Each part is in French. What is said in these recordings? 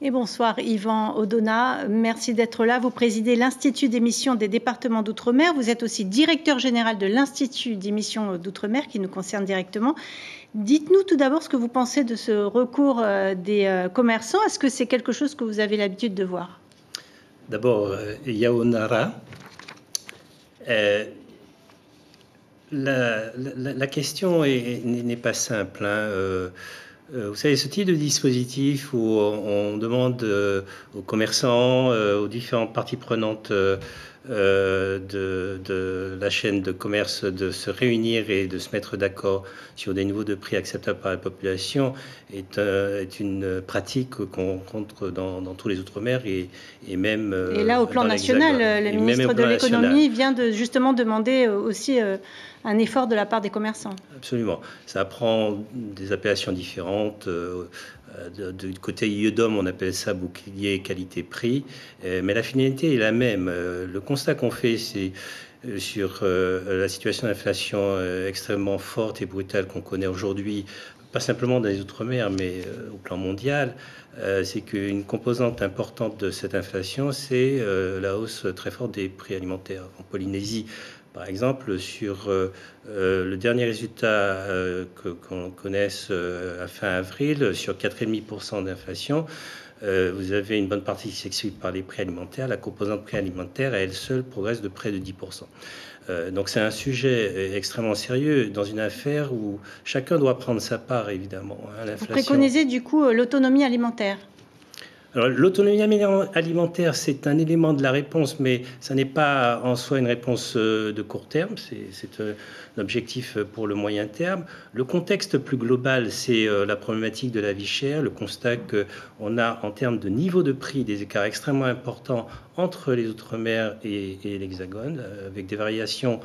Et bonsoir Yvan Odona, merci d'être là. Vous présidez l'Institut d'émission des départements d'outre-mer. Vous êtes aussi directeur général de l'Institut d'émission d'outre-mer qui nous concerne directement. Dites-nous tout d'abord ce que vous pensez de ce recours des commerçants. Est-ce que c'est quelque chose que vous avez l'habitude de voir? D'abord, Yaonara, la question n'est pas simple. Vous savez, ce type de dispositif où on demande aux commerçants, aux différentes parties prenantes de la chaîne de commerce de se réunir et de se mettre d'accord sur des niveaux de prix acceptables par la population est une pratique qu'on rencontre dans tous les Outre-mer et même et là, au plan national, le ministre de l'Économie vient justement demander aussi un effort de la part des commerçants. Absolument. Ça prend des appellations différentes. Du côté IEDOM, on appelle ça bouclier qualité-prix, mais la finalité est la même. Le constat qu'on fait, c'est sur la situation d'inflation extrêmement forte et brutale qu'on connaît aujourd'hui, pas simplement dans les Outre-mer, mais au plan mondial, c'est qu'une composante importante de cette inflation, c'est la hausse très forte des prix alimentaires. En Polynésie, par exemple, sur le dernier résultat qu'on connaisse à fin avril, sur 4,5% d'inflation, vous avez une bonne partie qui s'explique par les prix alimentaires. La composante prix alimentaire, à elle seule, progresse de près de 10%. Donc c'est un sujet extrêmement sérieux dans une affaire où chacun doit prendre sa part, évidemment. Vous préconisez du coup l'autonomie alimentaire? Alors, l'autonomie alimentaire, c'est un élément de la réponse, mais ça n'est pas en soi une réponse de court terme, c'est un objectif pour le moyen terme. Le contexte plus global, c'est la problématique de la vie chère, le constat qu'on a en termes de niveau de prix des écarts extrêmement importants entre les Outre-mer et l'Hexagone, avec des variations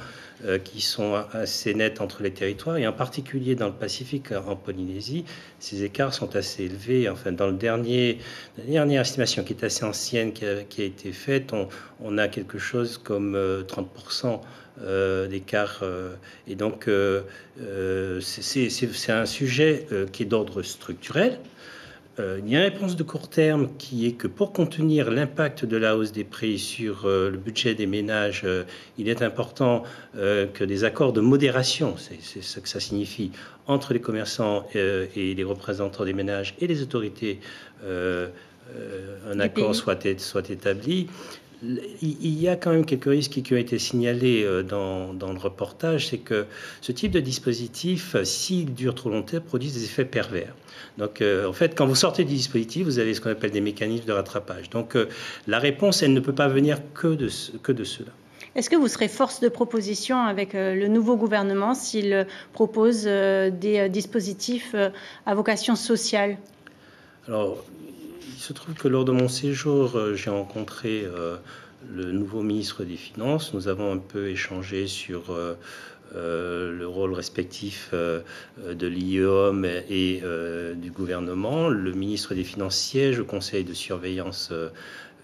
qui sont assez nettes entre les territoires, et en particulier dans le Pacifique, en Polynésie, ces écarts sont assez élevés. Enfin, dans la dernière estimation qui est assez ancienne, qui a été faite, on a quelque chose comme 30% d'écart. Et donc, c'est un sujet qui est d'ordre structurel. Il y a une réponse de court terme qui est que pour contenir l'impact de la hausse des prix sur le budget des ménages, il est important que des accords de modération, c'est ce que ça signifie, entre les commerçants et les représentants des ménages et les autorités, un accord soit établi. Il y a quand même quelques risques qui ont été signalés dans le reportage, c'est que ce type de dispositif, s'il dure trop longtemps, produit des effets pervers. Donc, en fait, quand vous sortez du dispositif, vous avez ce qu'on appelle des mécanismes de rattrapage. Donc, la réponse, elle ne peut pas venir que de cela. Est-ce que vous serez force de proposition avec le nouveau gouvernement s'il propose des dispositifs à vocation sociale? Alors, il se trouve que lors de mon séjour, j'ai rencontré le nouveau ministre des Finances. Nous avons un peu échangé sur le rôle respectif de l'IEOM et du gouvernement. Le ministre des Finances siège au conseil de surveillance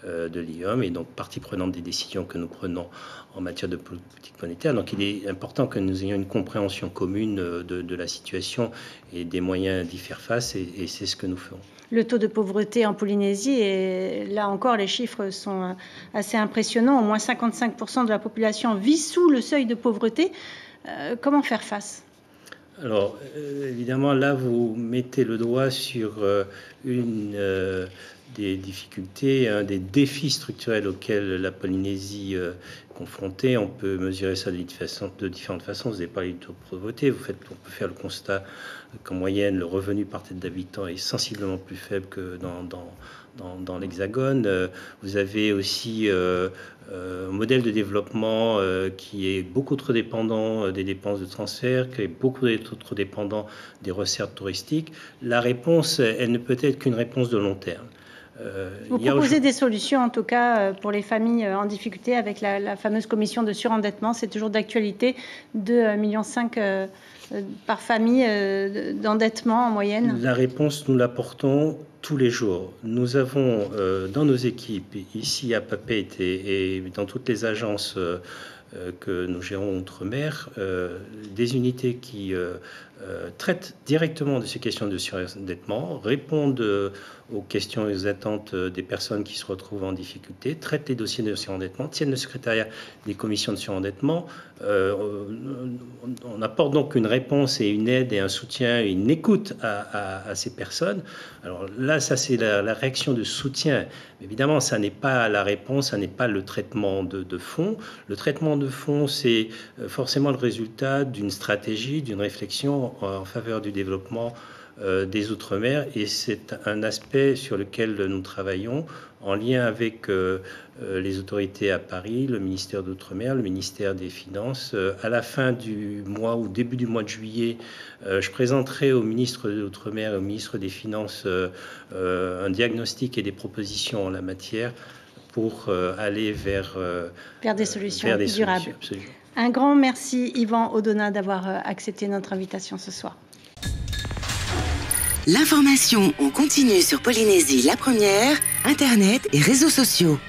de l'IEOM et donc partie prenante des décisions que nous prenons en matière de politique monétaire. Donc il est important que nous ayons une compréhension commune de la situation et des moyens d'y faire face, et c'est ce que nous ferons. Le taux de pauvreté en Polynésie, et là encore les chiffres sont assez impressionnants, au moins 55% de la population vit sous le seuil de pauvreté. Comment faire face? Alors, évidemment, là, vous mettez le doigt sur une des difficultés, des défis structurels auxquels la Polynésie est confrontée. On peut mesurer ça de différentes façons. Vous avez parlé du taux de pauvreté. On peut faire le constat qu'en moyenne, le revenu par tête d'habitant est sensiblement plus faible que dans l'Hexagone. Vous avez aussi un modèle de développement qui est beaucoup trop dépendant des dépenses de transfert, qui est beaucoup trop dépendant des recettes touristiques. La réponse, elle ne peut être qu'une réponse de long terme. Vous proposez des solutions, en tout cas, pour les familles en difficulté avec la fameuse commission de surendettement. C'est toujours d'actualité, 2,5 millions par famille d'endettement en moyenne. La réponse, nous l'apportons tous les jours. Nous avons dans nos équipes, ici à Papeete et dans toutes les agences que nous gérons outre-mer, des unités qui traitent directement de ces questions de surendettement, répondent aux questions et aux attentes des personnes qui se retrouvent en difficulté, traitent les dossiers de surendettement, tiennent le secrétariat des commissions de surendettement. On apporte donc une réponse et une aide et un soutien et une écoute à ces personnes. Alors là, ça c'est la réaction de soutien. Évidemment, ça n'est pas la réponse, ça n'est pas le traitement de fond. Le traitement de fond, c'est forcément le résultat d'une stratégie, d'une réflexion en faveur du développement des Outre-mer, et c'est un aspect sur lequel nous travaillons en lien avec les autorités à Paris, le ministère d'Outre-mer, le ministère des Finances. À la fin du mois ou début du mois de juillet, je présenterai au ministre de l'Outre-mer et au ministre des Finances un diagnostic et des propositions en la matière pour aller vers des solutions durables. Absolument. Un grand merci Yvan Audonat d'avoir accepté notre invitation ce soir. L'information en continu sur Polynésie la Première, Internet et réseaux sociaux.